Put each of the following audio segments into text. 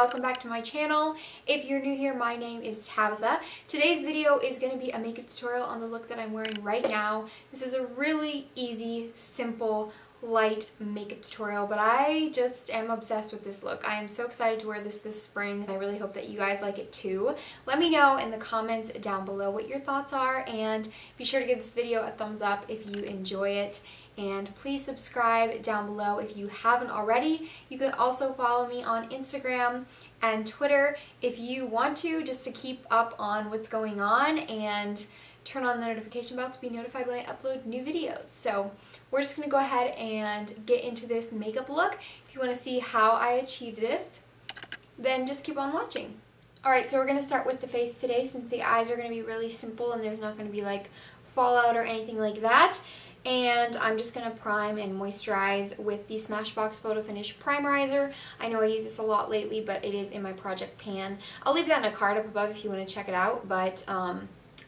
welcome back to my channel. If you're new here, my name is Tabitha. Today's video is going to be a makeup tutorial on the look that I'm wearing right now. This is a really easy, simple, light makeup tutorial, but I just am obsessed with this look. I am so excited to wear this spring, and I really hope that you guys like it too. Let me know in the comments down below what your thoughts are, and be sure to give this video a thumbs up if you enjoy it. And please subscribe down below if you haven't already. You can also follow me on Instagram and Twitter if you want to, just to keep up on what's going on and turn on the notification bell to be notified when I upload new videos. So we're just going to go ahead and get into this makeup look. If you want to see how I achieved this, then just keep on watching. Alright, so we're going to start with the face today since the eyes are going to be really simple and there's not going to be like fallout or anything like that. And I'm just going to prime and moisturize with the Smashbox Photo Finish Primerizer. I know I use this a lot lately, but it is in my project pan. I'll leave that in a card up above if you want to check it out, but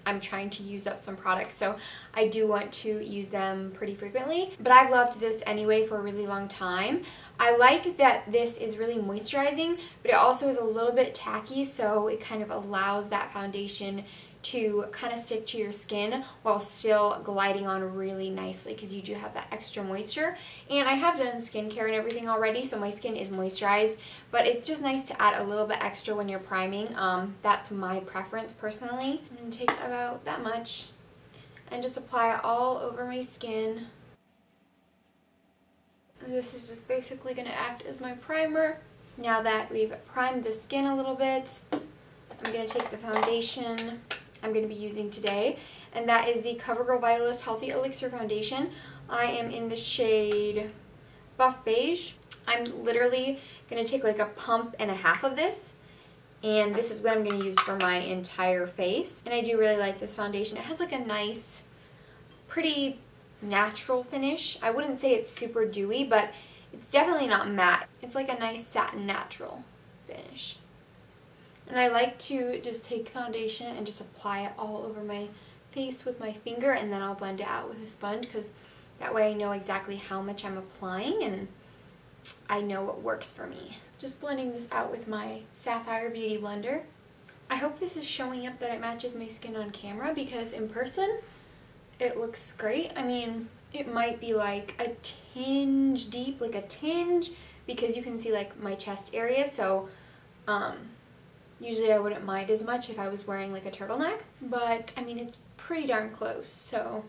I'm trying to use up some products, so I do want to use them pretty frequently. But I've loved this anyway for a really long time. I like that this is really moisturizing, but it also is a little bit tacky, so it kind of allows that foundation to kind of stick to your skin while still gliding on really nicely, because you do have that extra moisture. And I have done skincare and everything already, so my skin is moisturized, but it's just nice to add a little bit extra when you're priming. That's my preference personally. I'm going to take about that much and just apply it all over my skin. And this is just basically going to act as my primer. Now that we've primed the skin a little bit, I'm going to take the foundation I'm going to be using today, and that is the CoverGirl Vitalist Healthy Elixir Foundation. I am in the shade Buff Beige. I'm literally going to take like a pump and a half of this, and this is what I'm going to use for my entire face. And I do really like this foundation. It has like a nice, pretty natural finish. I wouldn't say it's super dewy, but it's definitely not matte. It's like a nice satin natural finish. And I like to just take foundation and just apply it all over my face with my finger, and then I'll blend it out with a sponge, because that way I know exactly how much I'm applying and I know what works for me. Just blending this out with my Sapphire Beauty Blender. I hope this is showing up that it matches my skin on camera, because in person it looks great. I mean, it might be like a tinge deep, like a tinge, because you can see like my chest area, so usually I wouldn't mind as much if I was wearing like a turtleneck, but I mean it's pretty darn close, so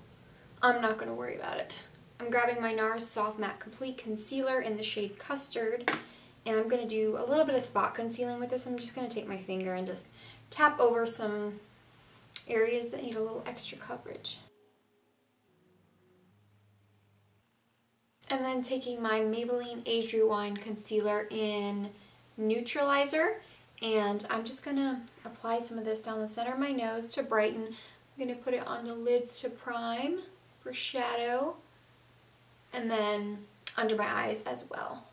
I'm not going to worry about it. I'm grabbing my NARS Soft Matte Complete Concealer in the shade Custard, and I'm going to do a little bit of spot concealing with this. I'm just going to take my finger and just tap over some areas that need a little extra coverage. And then taking my Maybelline Age Rewind Concealer in Neutralizer, and I'm just going to apply some of this down the center of my nose to brighten. I'm going to put it on the lids to prime for shadow, and then under my eyes as well.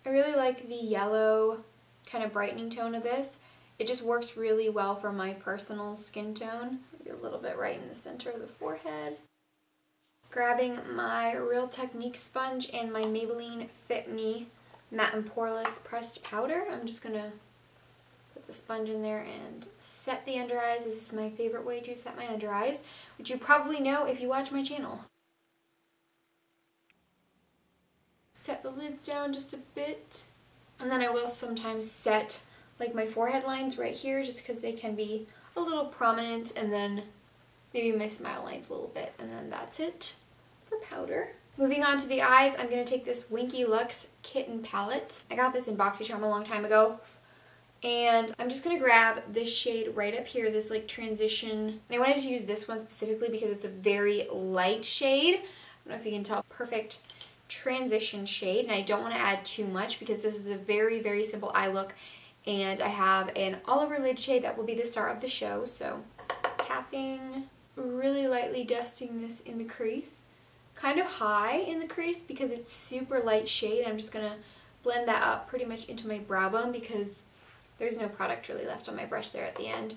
I really like the yellow kind of brightening tone of this. It just works really well for my personal skin tone. Maybe a little bit right in the center of the forehead. Grabbing my Real Technique sponge and my Maybelline Fit Me Matte and Poreless Pressed Powder. I'm just going to put the sponge in there and set the under eyes. This is my favorite way to set my under eyes, which you probably know if you watch my channel. Set the lids down just a bit. And then I will sometimes set like my forehead lines right here, just because they can be a little prominent, and then maybe my smile lines a little bit, and then that's it for powder. Moving on to the eyes, I'm going to take this Winky Lux Kitten Palette. I got this in BoxyCharm a long time ago. And I'm just going to grab this shade right up here, this like transition. And I wanted to use this one specifically because it's a very light shade. I don't know if you can tell. Perfect transition shade. And I don't want to add too much because this is a very, very simple eye look. And I have an all-over lid shade that will be the star of the show. So tapping, really lightly dusting this in the crease. Kind of high in the crease because it's super light shade. I'm just going to blend that up pretty much into my brow bone because there's no product really left on my brush there at the end.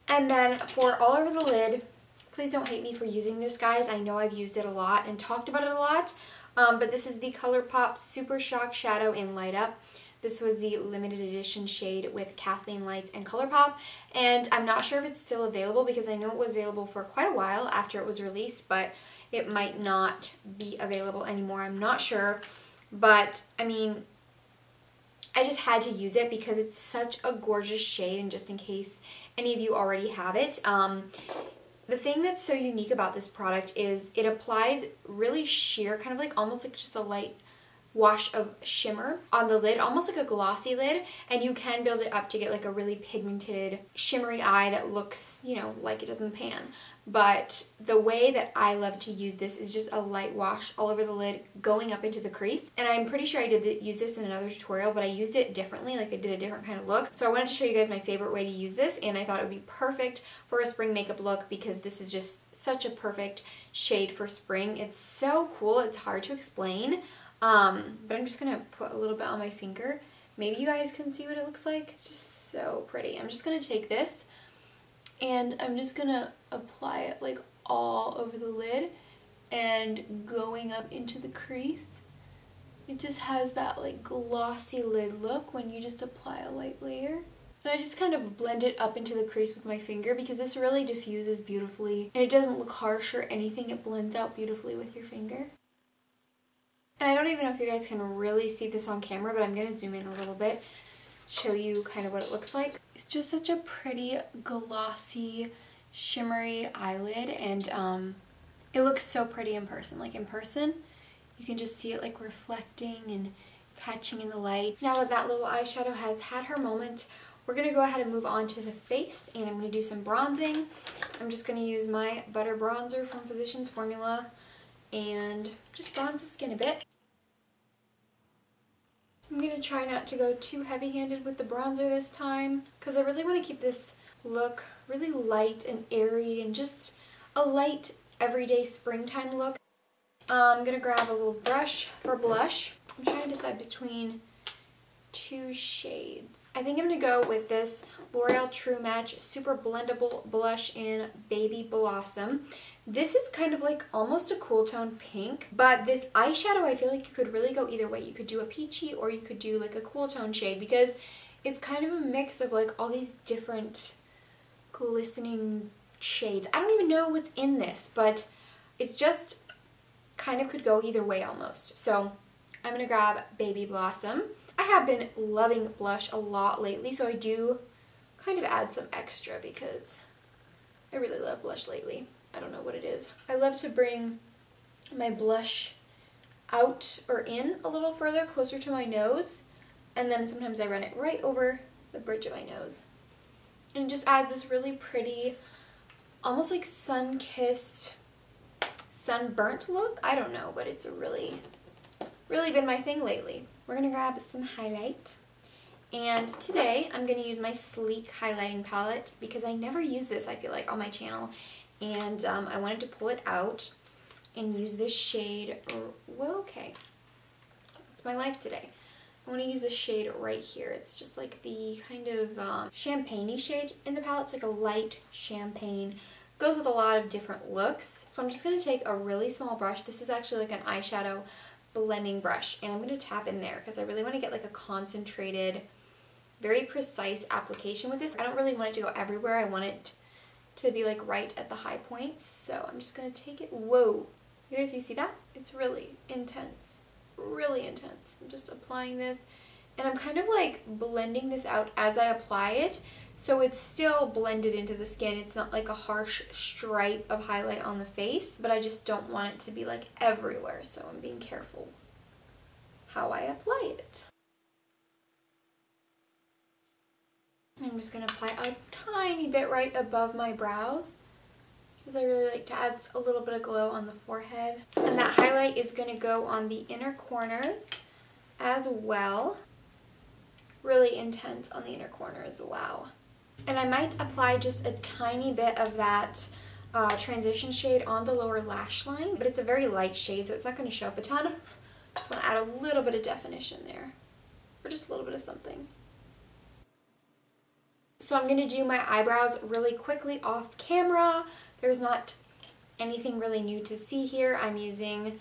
And then for all over the lid, please don't hate me for using this, guys. I know I've used it a lot and talked about it a lot. But this is the ColourPop Super Shock Shadow in Light Up. This was the limited edition shade with Kathleen Lights and ColourPop, and I'm not sure if it's still available because I know it was available for quite a while after it was released, but it might not be available anymore. I'm not sure, but I mean, I just had to use it because it's such a gorgeous shade, and just in case any of you already have it. The thing that's so unique about this product is it applies really sheer, kind of like almost like just a light wash of shimmer on the lid, almost like a glossy lid, and you can build it up to get like a really pigmented shimmery eye that looks, you know, like it does in the pan. But the way that I love to use this is just a light wash all over the lid going up into the crease. And I'm pretty sure I did use this in another tutorial, but I used it differently, like I did a different kind of look. So I wanted to show you guys my favorite way to use this, and I thought it would be perfect for a spring makeup look because this is just such a perfect shade for spring. It's so cool, it's hard to explain. But I'm just gonna put a little bit on my finger. Maybe you guys can see what it looks like. It's just so pretty. I'm just gonna take this and I'm just gonna apply it like all over the lid and going up into the crease. It just has that like glossy lid look when you just apply a light layer. And I just kind of blend it up into the crease with my finger because this really diffuses beautifully and it doesn't look harsh or anything. It blends out beautifully with your finger. And I don't even know if you guys can really see this on camera, but I'm going to zoom in a little bit, show you kind of what it looks like. It's just such a pretty, glossy, shimmery eyelid, and it looks so pretty in person. Like in person, you can just see it like reflecting and catching in the light. Now that that little eyeshadow has had her moment, we're going to go ahead and move on to the face, and I'm going to do some bronzing. I'm just going to use my Butter Bronzer from Physicians Formula and just bronze the skin a bit. I'm going to try not to go too heavy-handed with the bronzer this time because I really want to keep this look really light and airy and just a light everyday springtime look. I'm going to grab a little brush for blush. I'm trying to decide between two shades. I think I'm going to go with this L'Oreal True Match Super Blendable Blush in Baby Blossom. This is kind of like almost a cool tone pink, but this eyeshadow I feel like you could really go either way. You could do a peachy or you could do like a cool tone shade because it's kind of a mix of like all these different glistening shades. I don't even know what's in this, but it's just kind of could go either way almost. So I'm going to grab Baby Blossom. I have been loving blush a lot lately, so I do kind of add some extra because I really love blush lately. I don't know what it is. I love to bring my blush out or in a little further, closer to my nose, and then sometimes I run it right over the bridge of my nose. And it just adds this really pretty, almost like sun-kissed, sunburnt look. I don't know, but it's really been my thing lately. We're going to grab some highlight. And today I'm going to use my Sleek highlighting palette because I never use this, I feel like, on my channel. And I wanted to pull it out and use this shade. Well, okay. It's my life today. I want to use this shade right here. It's just like the kind of champagne-y shade in the palette. It's like a light champagne. Goes with a lot of different looks. So I'm just going to take a really small brush. This is actually like an eyeshadow blending brush. And I'm going to tap in there because I really want to get like a concentrated, very precise application with this. I don't really want it to go everywhere. I want it to be like right at the high points. So I'm just going to take it. Whoa. You guys, you see that? It's really intense. Really intense. I'm just applying this. And I'm kind of like blending this out as I apply it. So it's still blended into the skin. It's not like a harsh stripe of highlight on the face. But I just don't want it to be like everywhere. So I'm being careful how I apply it. I'm just going to apply a tiny bit right above my brows because I really like to add a little bit of glow on the forehead. And that highlight is going to go on the inner corners as well. Really intense on the inner corners, wow. And I might apply just a tiny bit of that transition shade on the lower lash line, but it's a very light shade, so it's not going to show up a ton. Just want to add a little bit of definition there, or just a little bit of something. So I'm going to do my eyebrows really quickly off camera. There's not anything really new to see here. I'm using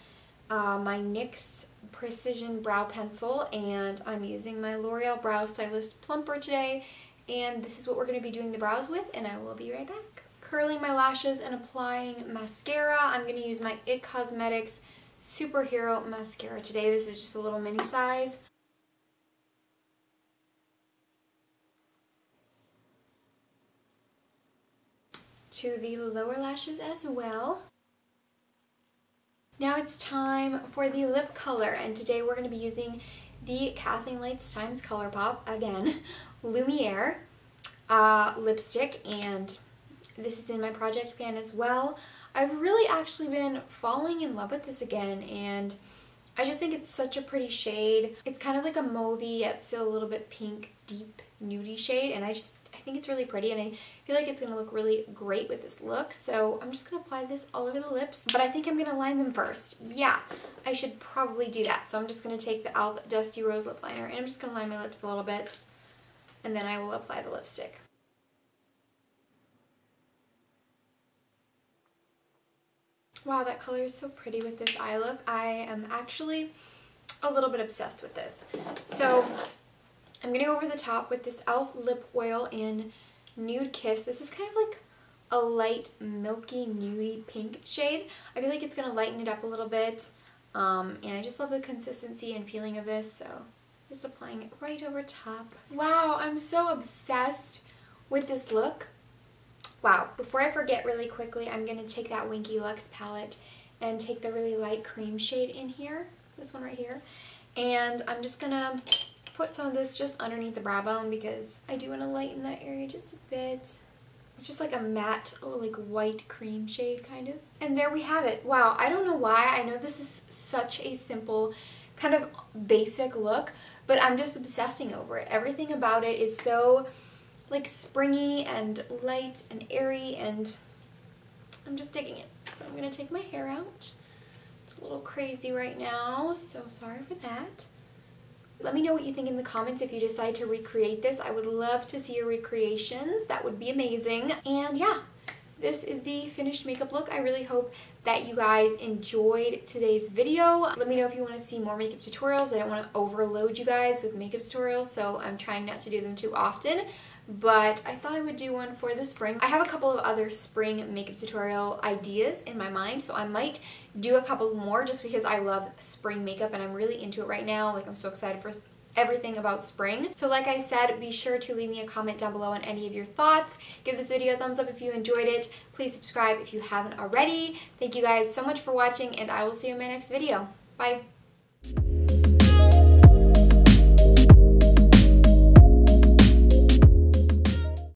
my NYX Precision Brow Pencil, and I'm using my L'Oreal Brow Stylist Plumper today, and this is what we're going to be doing the brows with, and I will be right back. Curling my lashes and applying mascara. I'm going to use my IT Cosmetics Superhero Mascara today. This is just a little mini size. To the lower lashes as well. Now it's time for the lip color, and today we're going to be using the Kathleen Lights Times ColourPop, again, Lumiere lipstick, and this is in my project pan as well. I've really actually been falling in love with this again, and I just think it's such a pretty shade. It's kind of like a mauvey yet still a little bit pink, deep nudie shade, and I think it's really pretty, and I feel like it's going to look really great with this look. So I'm just going to apply this all over the lips, but I think I'm going to line them first. Yeah, I should probably do that. So I'm just going to take the e.l.f. Dusty Rose Lip Liner, and I'm just going to line my lips a little bit, and then I will apply the lipstick. Wow, that color is so pretty with this eye look. I am actually a little bit obsessed with this. So I'm going to go over the top with this e.l.f. Lip Oil in Nude Kiss. This is kind of like a light, milky, nudie pink shade. I feel like it's going to lighten it up a little bit. And I just love the consistency and feeling of this. So just applying it right over top. Wow, I'm so obsessed with this look. Wow, before I forget really quickly, I'm going to take that Winky Lux palette and take the really light cream shade in here. This one right here. And I'm just going to put some of this just underneath the brow bone because I do want to lighten that area just a bit. It's just like a matte, like white cream shade kind of. And there we have it. Wow, I don't know why. I know this is such a simple, kind of basic look, but I'm just obsessing over it. Everything about it is so like springy and light and airy, and I'm just digging it. So I'm going to take my hair out. It's a little crazy right now, so sorry for that. Let me know what you think in the comments if you decide to recreate this. I would love to see your recreations. That would be amazing. And yeah, this is the finished makeup look. I really hope that you guys enjoyed today's video. Let me know if you want to see more makeup tutorials. I don't want to overload you guys with makeup tutorials, so I'm trying not to do them too often. But I thought I would do one for the spring. I have a couple of other spring makeup tutorial ideas in my mind, so I might do a couple more just because I love spring makeup and I'm really into it right now. Like, I'm so excited for everything about spring. So like I said, be sure to leave me a comment down below on any of your thoughts. Give this video a thumbs up if you enjoyed it. Please subscribe if you haven't already. Thank you guys so much for watching, and I will see you in my next video. Bye!